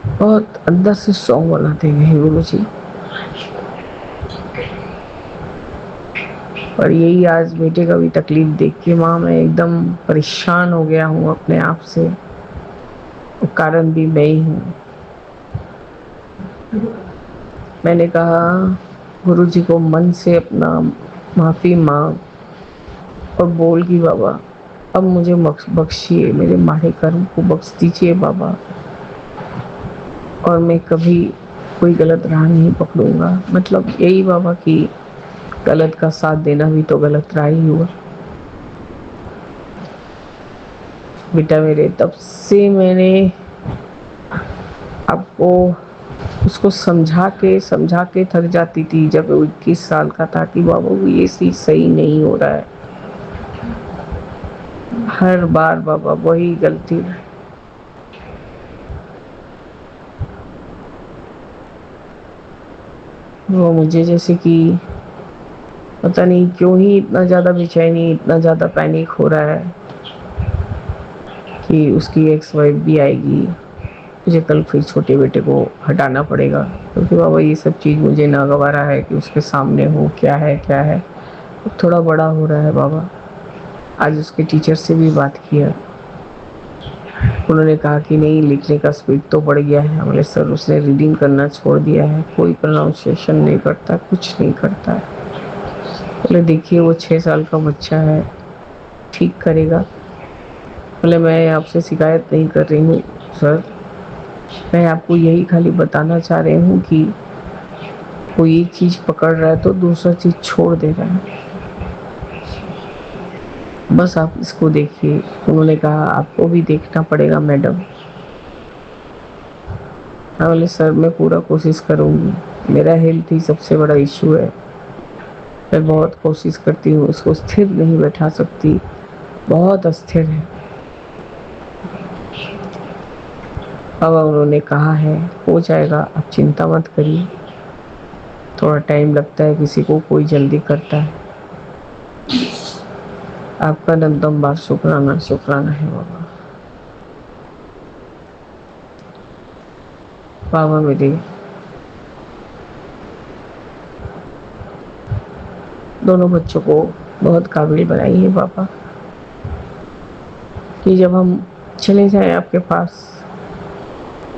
बहुत अंदर से स्ट्रॉन्ग बनाते गए गुरुजी। और यही आज बेटे का भी तकलीफ देख के माँ मैं एकदम परेशान हो गया हूँ अपने आप से। कारण भी मैं ही हूँ। मैंने कहा गुरुजी को मन से अपना माफ़ी मांग और बोल कि बाबा अब मुझे बख्शिए, मेरे माड़े कर्म को बख्श दीजिए बाबा, और मैं कभी कोई गलत राह नहीं पकड़ूंगा। मतलब यही बाबा कि गलत का साथ देना भी तो गलत राह ही हुआ। बेटा मेरे, तब से मैंने आपको उसको समझा के थक जाती थी जब वो 21 साल का था कि बाबा ये चीज सही नहीं हो रहा है। हर बार बाबा वही गलती। वो मुझे जैसे कि पता नहीं क्यों ही इतना ज़्यादा बेचैनी, इतना ज़्यादा पैनिक हो रहा है कि उसकी एक्स वाइफ भी आएगी, मुझे कल फिर छोटे बेटे को हटाना पड़ेगा, क्योंकि बाबा ये सब चीज़ मुझे नागवारा है कि उसके सामने हो क्या है। थोड़ा बड़ा हो रहा है बाबा। आज उसके टीचर से भी बात किया, उन्होंने कहा कि नहीं लिखने का स्पीड तो बढ़ गया है। बोले सर उसने रीडिंग करना छोड़ दिया है, कोई प्रोनाउंसिएशन नहीं करता, कुछ नहीं करता है। बोले देखिए वो 6 साल का बच्चा है, ठीक करेगा। बोले मैं आपसे शिकायत नहीं कर रही हूँ सर, मैं आपको यही खाली बताना चाह रही हूँ कि वो एक चीज़ पकड़ रहा है तो दूसरा चीज़ छोड़ दे रहा है, बस आप इसको देखिए। उन्होंने कहा आपको भी देखना पड़ेगा मैडम। हाँ बोले सर मैं पूरा कोशिश करूँगी, मेरा हेल्थ ही सबसे बड़ा इशू है। मैं बहुत कोशिश करती हूँ, उसको स्थिर नहीं बैठा सकती, बहुत अस्थिर है। अब उन्होंने कहा है हो जाएगा, आप चिंता मत करिए। थोड़ा टाइम लगता है, किसी को कोई जल्दी करता है। आपका नंदम बार शुक्राना शुक्राना है बाबा। बाबा मेरे दोनों बच्चों को बहुत काबिल बनाई है बाबा, कि जब हम चले जाएं आपके पास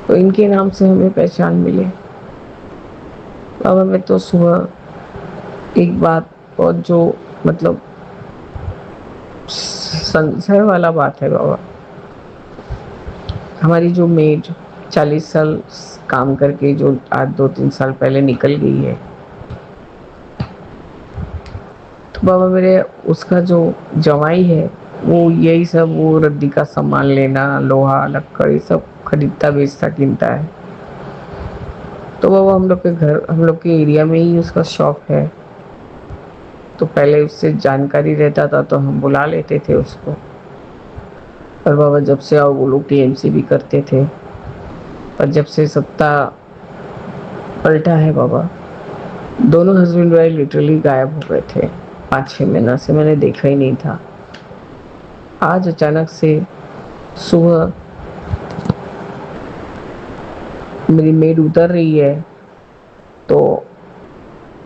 तो इनके नाम से हमें पहचान मिले। बाबा मैं तो सुबह एक बात, और जो मतलब संशय वाला बात है बाबा, हमारी जो मेड 40 साल काम करके जो आज 2-3 साल पहले निकल गई है, तो बाबा मेरे उसका जो जवाई है वो यही सब, वो रद्दी का सामान लेना, लोहा लक्कड़ ये सब खरीदता बेचता कीनता है। तो बाबा हम लोग के घर, हम लोग के एरिया में ही उसका शॉप है, तो पहले उससे जानकारी रहता था तो हम बुला लेते थे उसको। पर बाबा जब से आओ वो लोग टीएमसी भी करते थे, पर जब से सत्ता पलटा है बाबा, दोनों हस्बैंड वाइफ लिटरली गायब हो गए थे। 5-6 महीना से मैंने देखा ही नहीं था। आज अचानक से सुबह मेरी मेड उतर रही है तो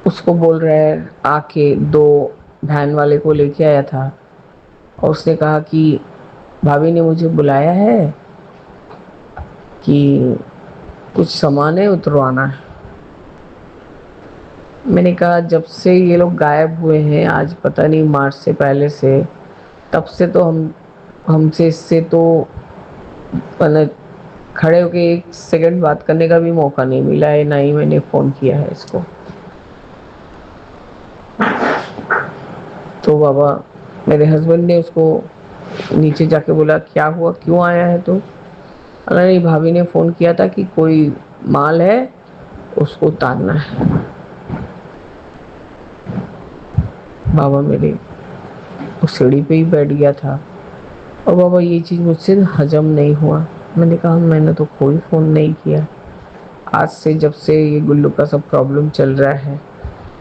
उसको बोल रहा है, आके 2 वैन वाले को लेके आया था और उसने कहा कि भाभी ने मुझे बुलाया है कि कुछ सामान है उतरवाना है। मैंने कहा जब से ये लोग गायब हुए हैं, आज पता नहीं मार्च से पहले से, तब से तो हमसे इससे तो मतलब खड़े होके 1 सेकंड बात करने का भी मौका नहीं मिला है, ना ही मैंने फ़ोन किया है इसको। तो बाबा मेरे हस्बैंड ने उसको नीचे जाके बोला क्या हुआ, क्यों आया है तो? नहीं भाभी ने फ़ोन किया था कि कोई माल है उसको उतारना है। बाबा मेरे उस सीढ़ी पे ही बैठ गया था और बाबा ये चीज़ मुझसे हजम नहीं हुआ। मैंने कहा मैंने तो कोई फ़ोन नहीं किया। आज से जब से ये गुल्लू का सब प्रॉब्लम चल रहा है,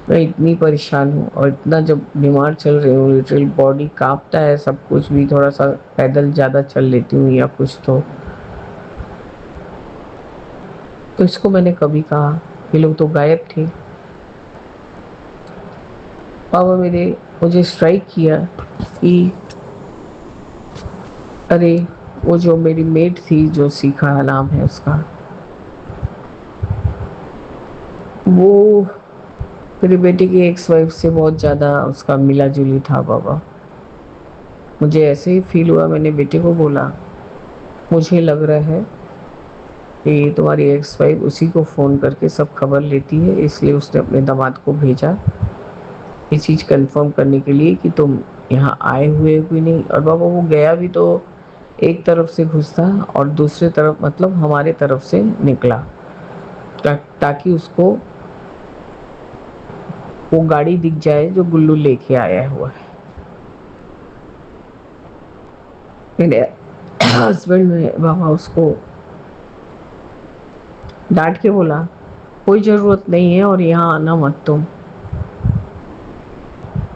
मैं इतनी परेशान हूँ और इतना जब बीमार चल रही हूँ, लिटरली बॉडी कांपता है, सब कुछ भी, थोड़ा सा पैदल ज़्यादा चल लेती हूँ या कुछ तो इसको मैंने कभी कहा, ये लोग तो गायब थे। बाबा मेरे मुझे स्ट्राइक किया कि अरे वो जो मेरी मेट थी, जो शिखा नाम है उसका, वो मेरी बेटी की एक्स वाइफ से बहुत ज़्यादा उसका मिला जुली था बाबा। मुझे ऐसे ही फील हुआ, मैंने बेटे को बोला मुझे लग रहा है कि तुम्हारी एक्स वाइफ उसी को फ़ोन करके सब खबर लेती है, इसलिए उसने अपने दामाद को भेजा ये चीज़ कंफर्म करने के लिए कि तुम यहाँ आए हुए हो कि नहीं। और बाबा वो गया भी तो एक तरफ से घुसा और दूसरी तरफ मतलब हमारे तरफ से निकला, ताकि उसको वो गाड़ी दिख जाए जो गुल्लू लेके आया हुआ है। मेरे हस्बैंड ने बाबा उसको डांट के बोला कोई ज़रूरत नहीं है और यहाँ आना मत तुम।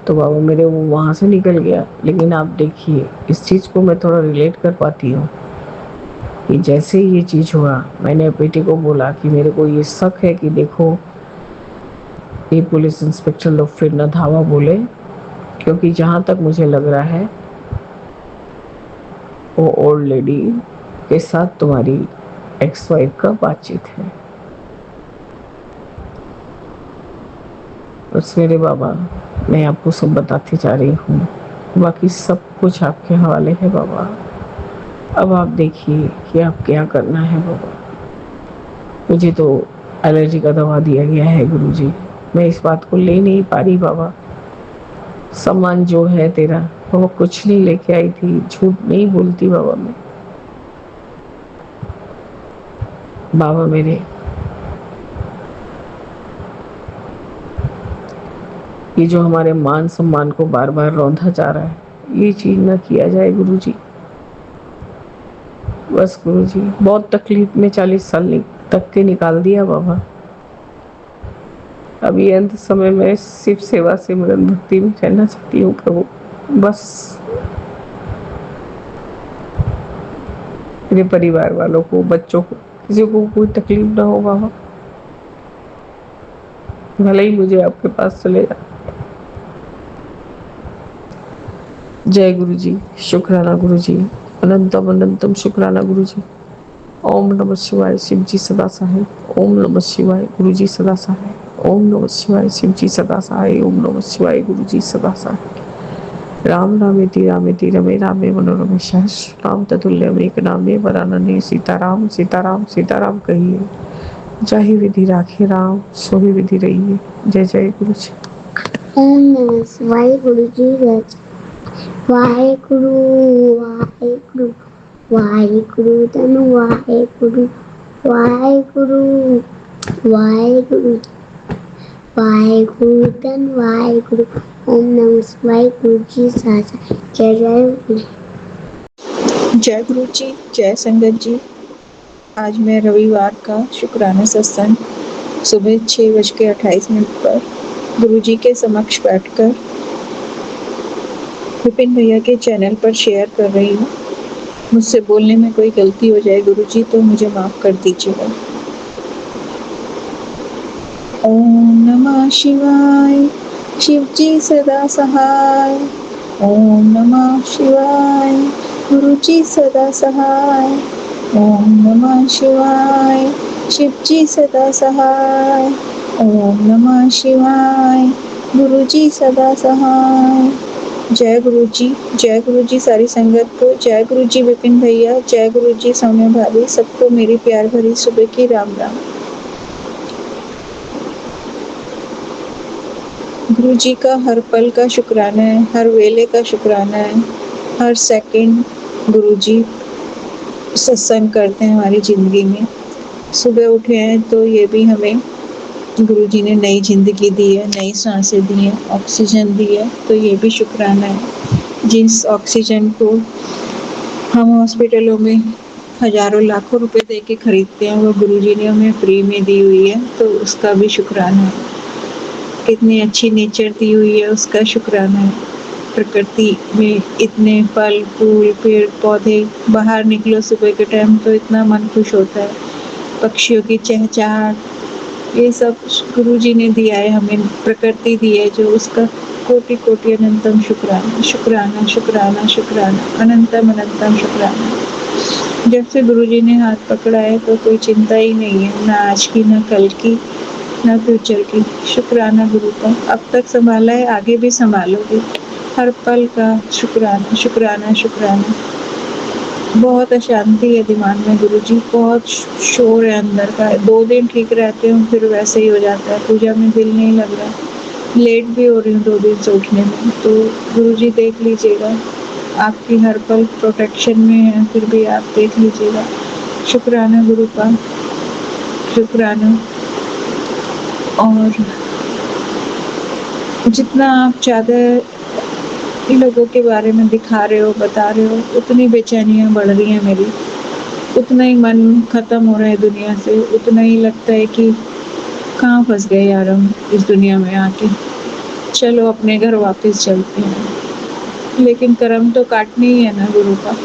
तो बाबा मेरे वो वहाँ से निकल गया। लेकिन आप देखिए इस चीज़ को मैं थोड़ा रिलेट कर पाती हूँ कि जैसे ही ये चीज़ हुआ, मैंने बेटे को बोला कि मेरे को ये शक है कि देखो ये पुलिस इंस्पेक्टर लोग फिर न धावा बोले, क्योंकि जहाँ तक मुझे लग रहा है वो ओल्ड लेडी के साथ तुम्हारी एक्स वाइफ का बातचीत है। बस मेरे बाबा मैं आपको सब बताती जा रही हूँ, बाकी सब कुछ आपके हवाले है बाबा। अब आप देखिए कि आप क्या करना है बाबा। मुझे तो एलर्जी का दवा दिया गया है गुरुजी, मैं इस बात को ले नहीं पा रही बाबा। सामान जो है तेरा वो कुछ नहीं लेके आई थी, झूठ नहीं बोलती बाबा मैं। बाबा मेरे ये जो हमारे मान सम्मान को बार बार रौंदा जा रहा है, ये चीज ना किया जाए गुरुजी। बस गुरुजी, बहुत तकलीफ में 40 साल तक के निकाल दिया बाबा। अभी अंत समय में सिर्फ सेवा सिमरन भक्ति में रहना चाहती हूँ प्रभु। बस मेरे परिवार वालों को, बच्चों को, किसी को कोई तकलीफ ना हो बाबा। भले ही मुझे आपके पास चले जा। जय गुरु जी, शुक्राना गुरु जी, अनंतम अनंतम शुक्राना गुरु जी। ओम नमः शिवाय, शिव जी सदा सहाय। ओम नमः शिवाय, गुरु जी सदा सहाय। ओम नमः शिवाय, शिव जी सदा सहाय। ओम नमः शिवाय, गुरु जी सदा सहाय। राम रामेति रामेति रमे रामे मनोरमे सहस्र नाम ततुल्यम एक नामे वरानने। सीताराम सीताराम सीताराम कहिए, जाहि विधि राखे राम, सोहि विधि रहिए। जय जय गुरु जी। ओम नमः शिवाय गुरु जी जय। वाहेगुरु वाहेगुरु वाहेगुरु धन वाहेगुरु वाहेगुरु वाहेगुरु वाहेगुरु धन वाहेगुरु। ओम नमः शिवाय गुरु जी साजा। जय जय गुरु। जय गुरु जी, जय संगत जी। आज मैं रविवार का शुक्राना सत्संग सुबह 6:28 पर गुरु जी के समक्ष बैठकर विपिन भैया के चैनल पर शेयर कर रही हूँ। मुझसे बोलने में कोई गलती हो जाए गुरु जी तो मुझे माफ़ कर दीजिएगा। ओम नमः शिवाय, शिव जी सदा सहाय। ओम नमः शिवाय, गुरु जी सदा सहाय। ओम नमः शिवाय, शिव जी सदा सहाय। ओम नमः शिवाय, गुरु जी सदा सहाय। जय गुरु जी, जय गुरु जी सारी संगत को, जय गुरु जी विपिन भैया, जय गुरु जी सौम्या भाभी, सबको मेरी प्यार भरी सुबह की राम राम। गुरु जी का हर पल का शुक्राना है, हर वेले का शुक्राना है, हर सेकंड गुरु जी सत्संग करते हैं हमारी ज़िंदगी में। सुबह उठे हैं तो ये भी हमें गुरु जी ने नई ज़िंदगी दी है, नई सांसें दी हैं, ऑक्सीजन दी है, तो ये भी शुक्राना है। जिस ऑक्सीजन को हम हॉस्पिटलों में हज़ारों लाखों रुपए दे के खरीदते हैं, वो गुरु जी ने हमें फ्री में दी हुई है, तो उसका भी शुक्राना है। कितनी अच्छी नेचर दी हुई है, उसका शुक्राना है। प्रकृति में इतने फल फूल पेड़ पौधे, बाहर निकलो सुबह के टाइम तो इतना मन खुश होता है। पक्षियों की चहचहाट, ये सब गुरु जी ने दिया है हमें, प्रकृति दी है जो, उसका कोटि कोटि अनंतम शुक्राना शुक्राना शुक्राना शुक्राना अनंतम अनंतम शुक्राना। जब से गुरु जी ने हाथ पकड़ा है तो कोई चिंता ही नहीं है, ना आज की, ना कल की, ना फ्यूचर की। शुक्राना गुरु का, अब तक संभाला है, आगे भी संभालोगे। हर पल का शुक्राना शुक्राना शुक्राना। बहुत अशांति है दिमाग में गुरु जी, बहुत शोर है अंदर का। 2 दिन ठीक रहते हूँ फिर वैसे ही हो जाता है, पूजा में दिल नहीं लग रहा, लेट भी हो रही हूँ 2 दिन से उठने में। तो गुरु जी देख लीजिएगा, आपकी हर पल प्रोटेक्शन में है, फिर भी आप देख लीजिएगा। शुक्राना गुरु का, शुक्राना। और जितना आप ज़्यादा लोगों के बारे में दिखा रहे हो, बता रहे हो, उतनी बेचैनियाँ बढ़ रही हैं मेरी, उतना ही मन ख़त्म हो रहा है दुनिया से, उतना ही लगता है कि कहाँ फंस गए यार हम इस दुनिया में आके, चलो अपने घर वापस चलते हैं। लेकिन कर्म तो काटना ही है ना गुरु का।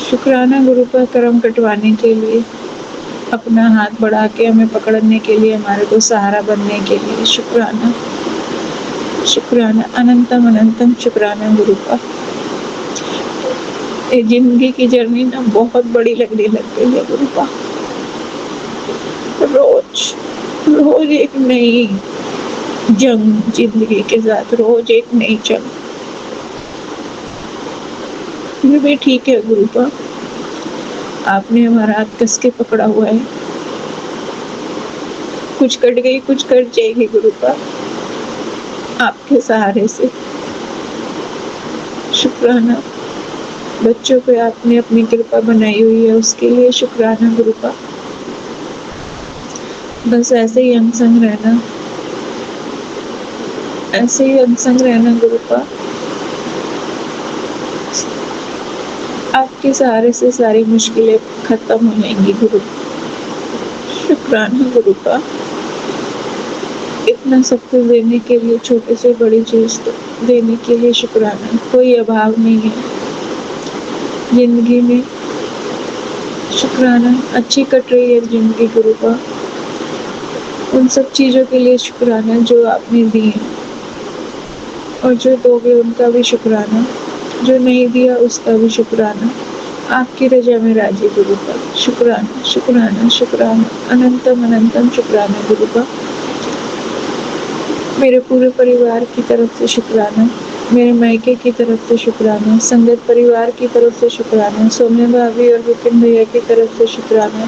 शुक्राना गुरु का, कर्म कटवाने के लिए, अपना हाथ बढ़ा के हमें पकड़ने के लिए, हमारे को सहारा बनने के लिए। शुक्राना शुक्राना अनंतम अनंतम शुक्राना गुरु का। ये जिंदगी की जर्नी ना बहुत बड़ी लगने लग गई है गुरु का। रोज रोज एक नई जंग जिंदगी के साथ, रोज एक नई जंग। ये भी ठीक है गुरु का, आपने हमारा हाथ कस के पकड़ा हुआ है। कुछ कट गई, कुछ कट जाएगी गुरु का, आपके सहारे से। शुक्राना बच्चों पे आपने अपनी कृपा बनाई हुई है, उसके लिए शुक्राना गुरु का। बस ऐसे ही हम संग रहना, ऐसे ही अनसंग रहना गुरुपा। आपके सहारे से सारी मुश्किलें खत्म हो जाएंगी गुरु। शुक्राना गुरुपा, इतना सब कुछ देने के लिए, छोटे से बड़ी चीज तो देने के लिए शुक्राना। कोई अभाव नहीं है जिंदगी में। शुक्राना, अच्छी कट रही है जिंदगी गुरुपा। उन सब चीजों के लिए शुक्राना जो आपने दी है, और जो दोगे उनका भी शुक्राना, जो नहीं दिया उसका भी शुक्राना। आपकी रजा में राजी गुरुपा। शुक्राना शुक्राना शुक्राना, अनंतम अनंतम शुक्राना गुरुपा। मेरे पूरे परिवार की तरफ से शुक्राना, मेरे मायके की तरफ से शुक्राना, संगत परिवार की तरफ से शुक्राना, सौम्या भाभी और विपिन भैया की तरफ से शुक्राना,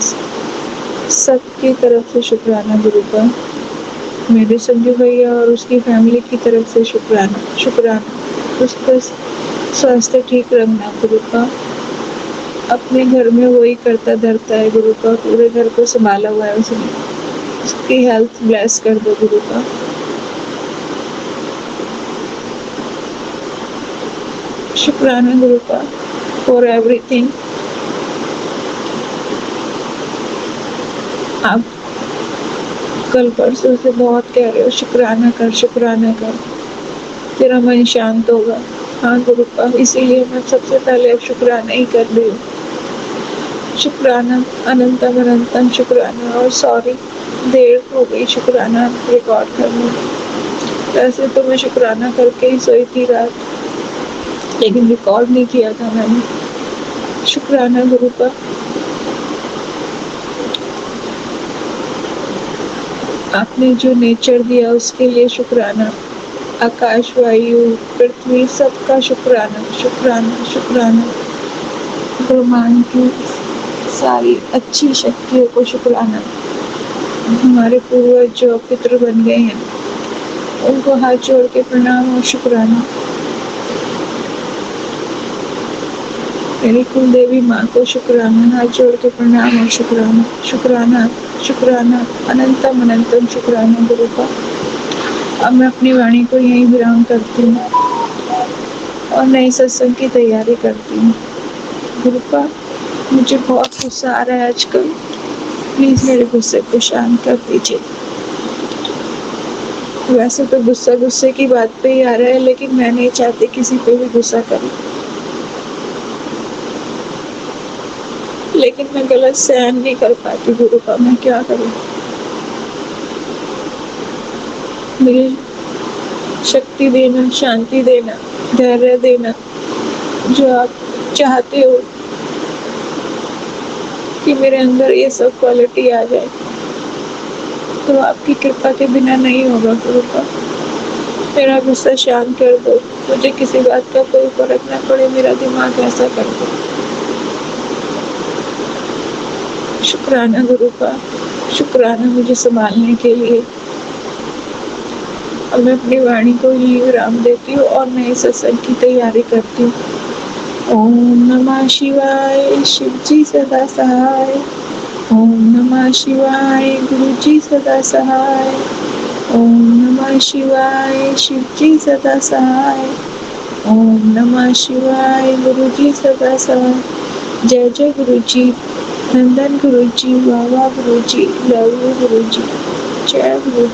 सबकी तरफ से शुक्राना गुरुपा। मेरे संजू भैया और उसकी फैमिली की तरफ से शुक्राना शुक्राना। उसका स्वास्थ्य ठीक रखना गुरुपा। अपने घर में वही करता धरता है गुरुपा, पूरे घर को संभाला हुआ है उसने। उसकी हेल्थ ब्लेस कर दो गुरुपा। शुक्राना गुरुपा फॉर एवरीथिंग। आप कल परसों से बहुत कह रहे हो शुक्राना कर शुक्राना कर, तेरा मन शांत होगा। हाँ गुरुपा, इसीलिए मैं सबसे पहले अब शुक्राना ही कर रही हूँ। शुक्राना, अनंतम अनंतम शुक्राना। और सॉरी, देर हो गई शुक्राना रिकॉर्ड करने में। वैसे तो मैं शुक्राना करके ही सोई थी रात, लेकिन रिकॉर्ड नहीं किया था मैंने। शुक्राना गुरुपा। आपने जो नेचर दिया उसके लिए शुक्राना। आकाश, वायु, पृथ्वी, सबका शुक्राना शुक्राना शुक्राना। ब्रह्मांड की सारी अच्छी शक्तियों को शुक्राना। हमारे पूर्वज जो पितृ बन गए हैं उनको हाथ जोड़ के प्रणाम और शुक्राना। मेरी कुल देवी माँ को शुक्राना, हाथ जोड़ के प्रणाम और शुक्राना शुक्राना शुक्राना, अनंतम अनंतम शुक्राना गुरुपा। अब मैं अपनी वाणी को यहीं विराम करती हूँ और नई सत्संग की तैयारी करती हूँ गुरुपा। मुझे बहुत गुस्सा आ रहा है आजकल, प्लीज मेरे गुस्से को शांत कर दीजिए। वैसे तो गुस्सा गुस्से की बात पे ही आ रहा है, लेकिन मैं नहीं चाहती किसी पे भी गुस्सा करूं, लेकिन मैं गलत सहन नहीं कर पाती गुरुपा। मैं क्या करूं? मुझे शक्ति देना, शांति देना, धैर्य देना, जो आप चाहते हो कि मेरे अंदर ये सब क्वालिटी आ जाए, तो आपकी कृपा के बिना नहीं होगा गुरुपा। मेरा गुस्सा शांत कर दो, मुझे किसी बात का कोई फर्क ना पड़े, मेरा दिमाग ऐसा कर दो। शुक्राना गुरुपा, शुक्राना मुझे संभालने के लिए। अब मैं अपनी वाणी को ही विराम देती हूँ और नए सत्संग की तैयारी करती हूँ। ओम नमः शिवाय, शिव जी सदा सहाय। ओम नमः शिवाय, गुरु जी सदा सहाय। ओम नमः शिवाय, शिव जी सदा सहाय। ओम नमः शिवाय, गुरु जी सदा सहाय। जय जय गुरु जी, नंदन गुरु जी, वाह वाह गुरु जी, लव यू गुरु जी, जय गुरु जी।